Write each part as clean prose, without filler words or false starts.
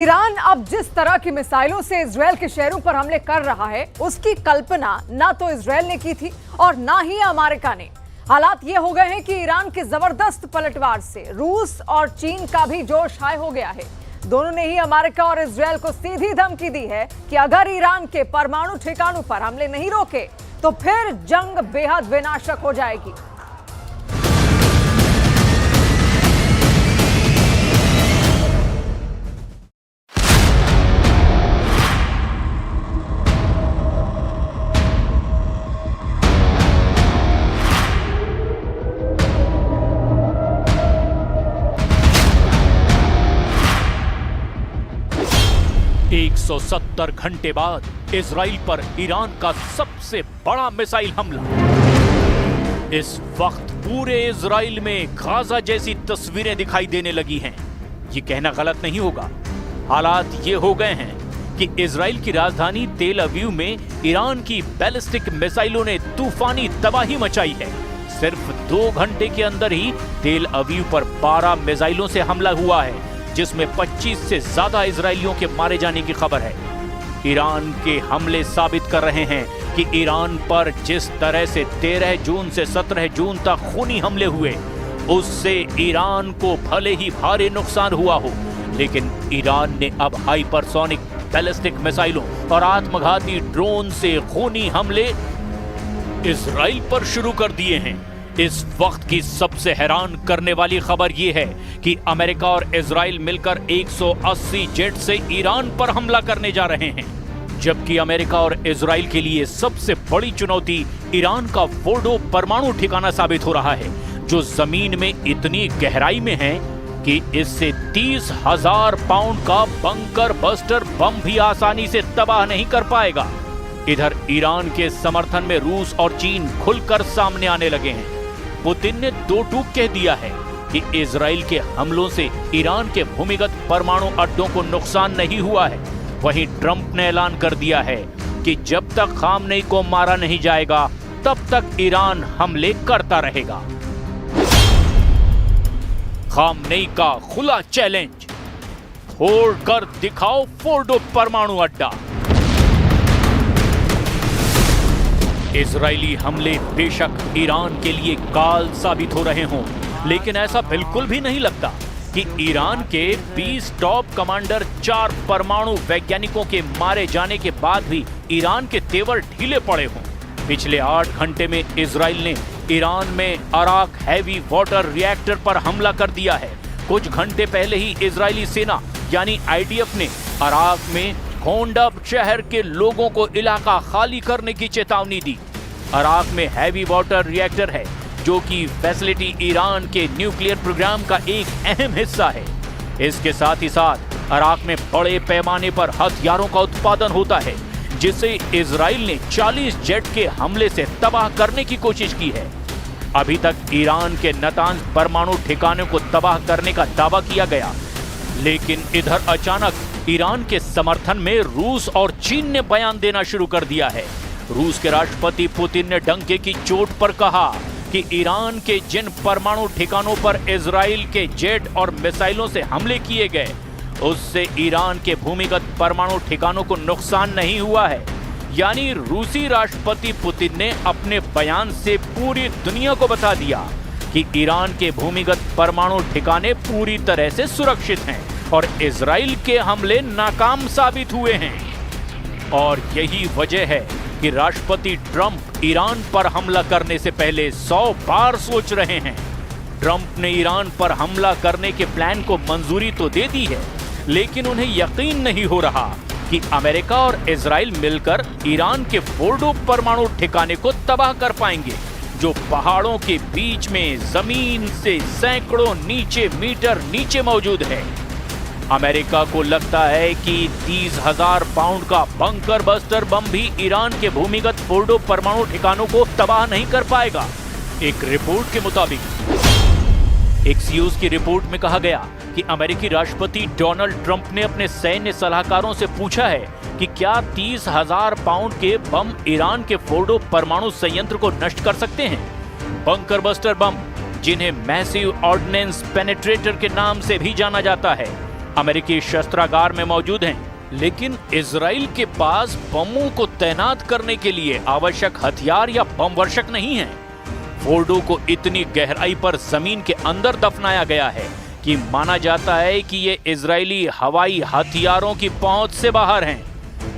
Iran अब जिस तरह की मिसाइलों से इजरायल के शहरों पर हमले कर रहा है, उसकी कल्पना ना तो इजरायल ने की थी और ना ही अमेरिका ने। हालात ये हो गए हैं कि ईरान के जबरदस्त पलटवार से रूस और चीन का भी जोश हाई हो गया है। दोनों ने ही अमेरिका और इजरायल को सीधी धमकी दी है कि अगर ईरान के परमाणु ठिकानों पर हमले नहीं रोके तो फिर जंग बेहद विनाशक हो जाएगी। एक 170 घंटे बाद इजराइल पर ईरान का सबसे बड़ा मिसाइल हमला। इस वक्त पूरे इजराइल में गाजा जैसी तस्वीरें दिखाई देने लगी हैं। ये कहना गलत नहीं होगा। हालात ये हो गए हैं कि इजराइल की राजधानी तेल अवीव में ईरान की बैलिस्टिक मिसाइलों ने तूफानी तबाही मचाई है। सिर्फ 2 घंटे के अंदर ही तेल अवीव पर 12 मिसाइलों से हमला हुआ है, जिसमें 25 से ज्यादा इजरायलियों के मारे जाने की खबर है। ईरान के हमले साबित कर रहे हैं कि ईरान पर जिस तरह से 13 जून से 17 जून तक खूनी हमले हुए, उससे ईरान को भले ही भारी नुकसान हुआ हो, लेकिन ईरान ने अब हाइपरसोनिक बैलिस्टिक मिसाइलों और आत्मघाती ड्रोन से खूनी हमले इजराइल पर शुरू कर दिए हैं। इस वक्त की सबसे हैरान करने वाली खबर यह है कि अमेरिका और इजराइल मिलकर 180 जेट से ईरान पर हमला करने जा रहे हैं, जबकि अमेरिका और इजराइल के लिए सबसे बड़ी चुनौती ईरान का फोर्डो परमाणु ठिकाना साबित हो रहा है, जो जमीन में इतनी गहराई में है कि इससे 30,000 पाउंड का बंकर बस्टर बम भी आसानी से तबाह नहीं कर पाएगा। इधर ईरान के समर्थन में रूस और चीन खुलकर सामने आने लगे हैं। पुतिन ने 2 टूक कह दिया है कि इजराइल के हमलों से ईरान के भूमिगत परमाणु अड्डों को नुकसान नहीं हुआ है। वहीं ट्रंप ने ऐलान कर दिया है कि जब तक खामनेई को मारा नहीं जाएगा, तब तक ईरान हमले करता रहेगा। खामनेई का खुला चैलेंज, फोड़ कर दिखाओ फोर्डो परमाणु अड्डा। इजरायली हमले बेशक ईरान के लिए काल साबित हो रहे हों, लेकिन ऐसा बिल्कुल भी नहीं लगता कि ईरान के 20 टॉप कमांडर, 4 परमाणु वैज्ञानिकों के मारे जाने के बाद भी ईरान के तेवर ढीले पड़े हों। पिछले 8 घंटे में इजराइल ने ईरान में अराक हैवी वाटर रिएक्टर पर हमला कर दिया है। कुछ घंटे पहले ही इजरायली सेना यानी आईडीएफ ने अराक में होंडब शहर के लोगों को इलाका खाली करने की चेतावनी दी। अराक में हैवी वाटर रिएक्टर है, जो कि फैसिलिटी ईरान के न्यूक्लियर प्रोग्राम का एक अहम हिस्सा है। इसके साथ ही साथ अराक में बड़े पैमाने पर हथियारों का उत्पादन होता है, जिसे इजराइल ने 40 जेट के हमले से तबाह करने की कोशिश की है। अभी तक ईरान के नातांज परमाणु ठिकानों को तबाह करने का दावा किया गया, लेकिन इधर अचानक ईरान के समर्थन में रूस और चीन ने बयान देना शुरू कर दिया है। रूस के राष्ट्रपति पुतिन ने डंके की चोट पर कहा कि ईरान के जिन परमाणु ठिकानों पर इजराइल के जेट और मिसाइलों से हमले किए गए, उससे ईरान के भूमिगत परमाणु ठिकानों को नुकसान नहीं हुआ है। यानी रूसी राष्ट्रपति पुतिन ने अपने बयान से पूरी दुनिया को बता दिया कि ईरान के भूमिगत परमाणु ठिकाने पूरी तरह से सुरक्षित हैं और इजराइल के हमले नाकाम साबित हुए हैं। और यही वजह है कि राष्ट्रपति ट्रंप ईरान पर हमला करने से पहले 100 बार सोच रहे हैं। ट्रंप ने ईरान पर हमला करने के प्लान को मंजूरी तो दे दी है, लेकिन उन्हें यकीन नहीं हो रहा कि अमेरिका और इजराइल मिलकर ईरान के फोर्डो परमाणु ठिकाने को तबाह कर पाएंगे, जो पहाड़ों के बीच में जमीन से सैकड़ों मीटर नीचे मौजूद है। अमेरिका को लगता है कि 30,000 पाउंड का बंकर बस्टर बम भी ईरान के भूमिगत फोर्डो परमाणु ठिकानों को तबाह नहीं कर पाएगा। एक रिपोर्ट के मुताबिक एक्सियोस की रिपोर्ट में कहा गया कि अमेरिकी राष्ट्रपति डोनाल्ड ट्रंप ने अपने सैन्य सलाहकारों से पूछा है कि क्या 30,000 पाउंड के बम ईरान के फोर्डो परमाणु संयंत्र को नष्ट कर सकते हैं। बंकर बस्टर बम, जिन्हें मैसिव ऑर्डिनेंस पेनेट्रेटर के नाम से भी जाना जाता है, अमेरिकी शस्त्रागार में मौजूद हैं, लेकिन इजराइल के पास बमों को तैनात करने के लिए आवश्यक हथियार या बम वर्षक नहीं है। फोर्डो को इतनी गहराई पर जमीन के अंदर दफनाया गया है कि माना जाता है कि ये इजरायली हवाई हथियारों की पहुंच से बाहर हैं।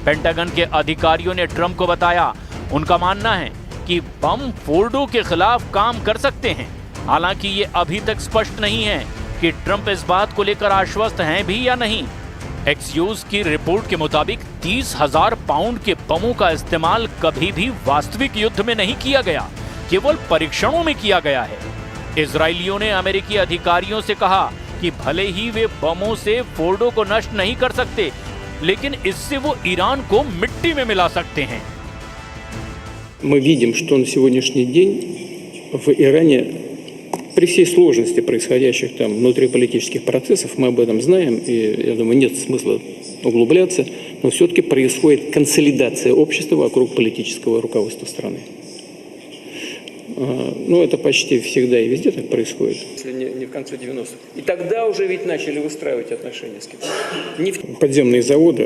पेंटागन के अधिकारियों ने ट्रंप को बताया, उनका मानना है कि बम फोर्डो के खिलाफ काम कर सकते हैं। हालांकि ये अभी तक स्पष्ट नहीं है कि ट्रंप इस बात को लेकर आश्वस्त हैं भी या नहीं। एक्सियोस की रिपोर्ट के मुताबिक 30,000 पाउंड के बमों का इस्तेमाल कभी भी वास्तविक युद्ध में नहीं किया गया, केवल परीक्षणों में किया गया है। इजरायलियों ने अमेरिकी अधिकारियों से कहा कि भले ही वे बमों से फोर्डो को नष्ट नहीं कर सकते, लेकिन इससे वो ईरान को मिट्टी में मिला सकते हैं। Мы видим, что на сегодняшний день в Иране, при всей сложности происходящих там внутриполитических процессов, мы об этом знаем, и я думаю, нет смысла углубляться, но все-таки происходит консолидация общества вокруг политического руководства страны. Ну, это почти всегда и везде так происходит. Если не в конце 90-х. И тогда уже ведь начали выстраивать отношения с Китаем. Подземные заводы,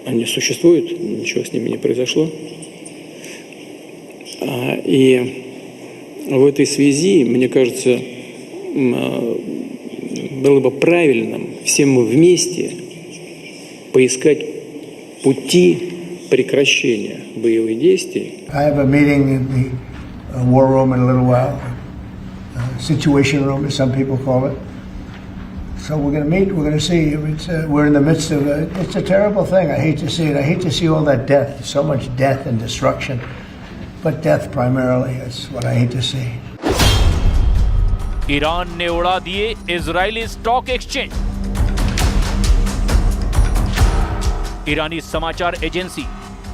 они существуют, ничего с ними не произошло. И в этой связи, мне кажется, было бы правильным всем вместе поискать пути прекращения боевых действий. I have a meeting in the war room in a little while, situation room as some people call it. So we're going to meet, we're going to see. We're in the midst of it's a terrible thing. I hate to see it. I hate to see all that death, so much death and destruction. But death primarily is what I hate to see. Iran ने उड़ा दिए Israeli stock exchange. ईरानी समाचार agency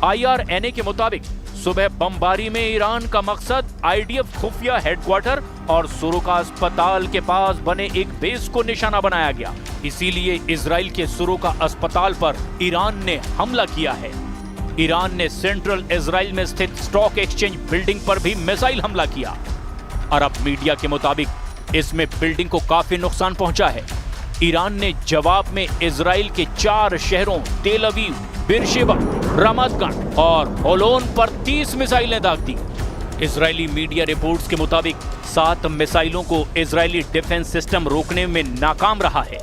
IRNA के मुताबिक सुबह बमबारी में Iran का मकसद IDF खुफिया हेडक्वार्टर और सुरुका अस्पताल के पास बने एक बेस को निशाना बनाया गया। इसीलिए इजराइल के सुरुका अस्पताल पर ईरान ने हमला किया है। ईरान ने सेंट्रल इजराइल में स्थित स्टॉक एक्सचेंज बिल्डिंग पर भी मिसाइल हमला किया। अरब मीडिया के मुताबिक इसमें बिल्डिंग को काफी नुकसान पहुंचा है। ईरान ने जवाब में इजराइल के 4 शहरों तेल अवीव, बेरशेबा, रामत गन और होलोन पर 30 मिसाइलें दाग दी। इजरायली मीडिया रिपोर्ट्स के मुताबिक 7 मिसाइलों को इजरायली डिफेंस सिस्टम रोकने में नाकाम रहा है।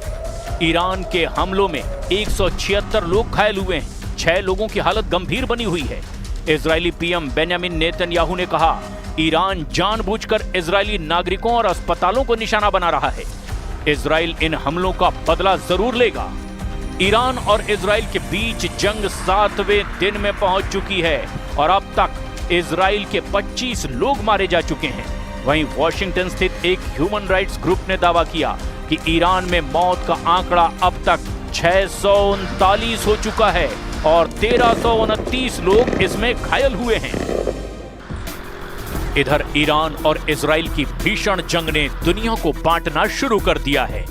ईरान के हमलों में 176 लोग घायल हुए हैं। 6 लोगों की हालत गंभीर बनी हुई है। इजरायली पीएम बेंयामिन नेतन्याहू ने कहा, ईरान जानबूझकर इजरायली नागरिकों और अस्पतालों को निशाना बना रहा है। इजराइल इन हमलों का बदला जरूर लेगा। ईरान और इजराइल के बीच जंग 7वें दिन में पहुंच चुकी है और अब तक इजराइल के 25 लोग मारे जा चुके हैं। वहीं वॉशिंगटन स्थित एक ह्यूमन राइट्स ग्रुप ने दावा किया कि ईरान में मौत का आंकड़ा अब तक 639 हो चुका है और 1329 लोग इसमें घायल हुए हैं। इधर ईरान और इजराइल की भीषण जंग ने दुनिया को बांटना शुरू कर दिया है।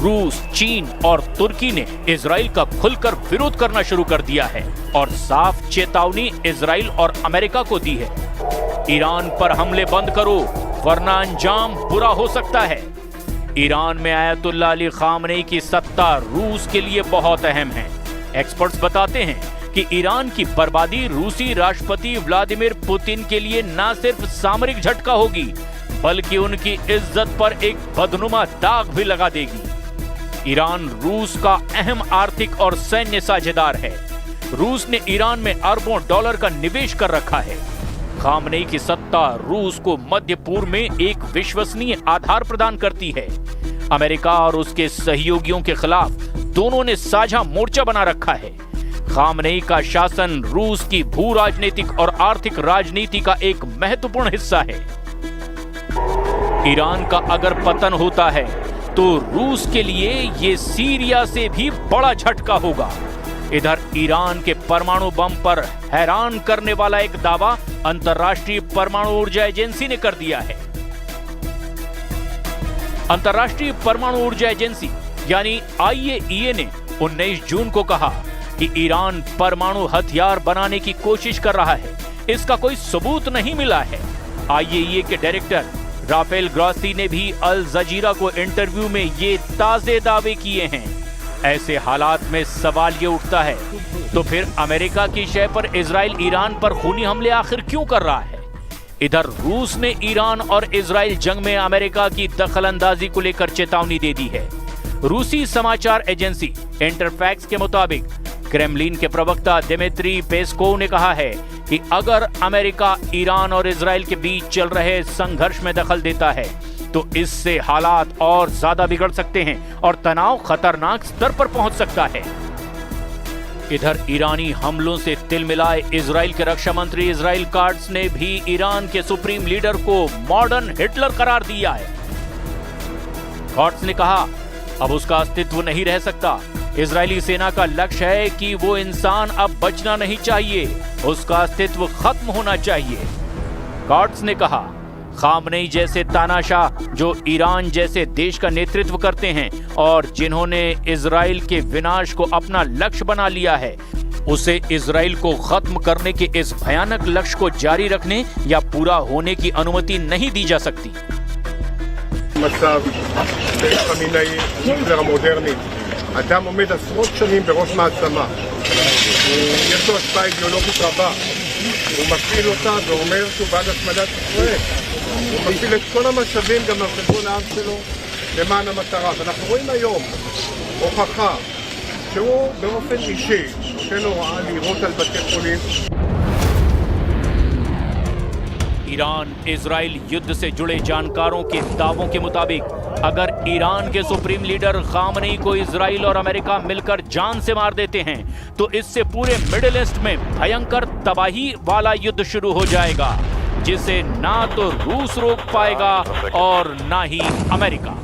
रूस, चीन और तुर्की ने इजराइल का खुलकर विरोध करना शुरू कर दिया है और साफ चेतावनी इजराइल और अमेरिका को दी है। ईरान पर हमले बंद करो वरना अंजाम बुरा हो सकता है। ईरान में आयतुल्लाह अली खामनेई की सत्ता रूस के लिए बहुत अहम है। एक्सपर्ट्स बताते हैं कि ईरान की बर्बादी रूसी राष्ट्रपति व्लादिमीर पुतिन के लिए न सिर्फ सामरिक झटका होगी बल्कि उनकी इज्जत पर एक बदनुमा दाग भी लगा देगी। ईरान रूस का अहम आर्थिक और सैन्य साझेदार है। रूस ने ईरान में अरबों डॉलर का निवेश कर रखा है। खामनेई की सत्ता रूस को मध्य पूर्व में एक विश्वसनीय आधार प्रदान करती है। अमेरिका और उसके सहयोगियों के खिलाफ दोनों ने साझा मोर्चा बना रखा है। खामनेई का शासन रूस की भू राजनीतिक और आर्थिक राजनीति का एक महत्वपूर्ण हिस्सा है। ईरान का अगर पतन होता है तो रूस के लिए ये सीरिया से भी बड़ा झटका होगा। इधर ईरान के परमाणु बम पर हैरान करने वाला एक दावा अंतर्राष्ट्रीय परमाणु ऊर्जा एजेंसी ने कर दिया है। अंतर्राष्ट्रीय परमाणु ऊर्जा एजेंसी यानी IAEA ने 19 जून को कहा कि ईरान परमाणु हथियार बनाने की कोशिश कर रहा है। इसका कोई सबूत नहीं मिला है। IAEA के डायरेक्टर राफेल ग्रॉसी ने भी अल जजीरा को इंटरव्यू में ये ताजे दावे किए हैं। ऐसे हालात में सवाल ये उठता है, तो फिर अमेरिका की शय पर इजराइल ईरान पर खूनी हमले आखिर क्यों कर रहा है? इधर रूस ने ईरान और इजराइल जंग में अमेरिका की दखलंदाजी को लेकर चेतावनी दे दी है। रूसी समाचार एजेंसी इंटरफैक्स के मुताबिक क्रेमलिन के प्रवक्ता दिमित्री पेस्कोव ने कहा है कि अगर अमेरिका ईरान और इजराइल के बीच चल रहे संघर्ष में दखल देता है तो इससे हालात और ज्यादा बिगड़ सकते हैं और तनाव खतरनाक स्तर पर पहुंच सकता है। इधर ईरानी हमलों से तिलमिलाए इजराइल के रक्षा मंत्री इजराइल काट्ज ने भी ईरान के सुप्रीम लीडर को मॉडर्न हिटलर करार दिया है। काट्ज ने कहा अब उसका अस्तित्व नहीं रह सकता। इजरायली सेना का लक्ष्य है कि वो इंसान अब बचना नहीं चाहिए, उसका अस्तित्व खत्म होना चाहिए। काट्ज ने कहा खामनेई जैसे तानाशाह जो ईरान जैसे देश का नेतृत्व करते हैं और जिन्होंने इजराइल के विनाश को अपना लक्ष्य बना लिया है, उसे इजराइल को खत्म करने के इस भयानक लक्ष्य को जारी रखने या पूरा होने की अनुमति नहीं दी जा सकती। מצב חמינאי, היטלר המודרני, אדם עומד עשרות שנים בראש מעצמה, יש לו השפעה אידיאולוגית רבה, הוא מפעיל אותה ואומר שהוא בעד השמדת ישראל, הוא מפעיל את כל המשאבים גם על חשבון העם שלו למען המטרה, ואנחנו רואים היום הוכחה שהוא באופן אישי נותן הוראה לירות על בתי חולים. ईरान इजराइल युद्ध से जुड़े जानकारों के दावों के मुताबिक अगर ईरान के सुप्रीम लीडर खामनेई को इजराइल और अमेरिका मिलकर जान से मार देते हैं तो इससे पूरे मिडिल ईस्ट में भयंकर तबाही वाला युद्ध शुरू हो जाएगा, जिसे ना तो रूस रोक पाएगा और ना ही अमेरिका।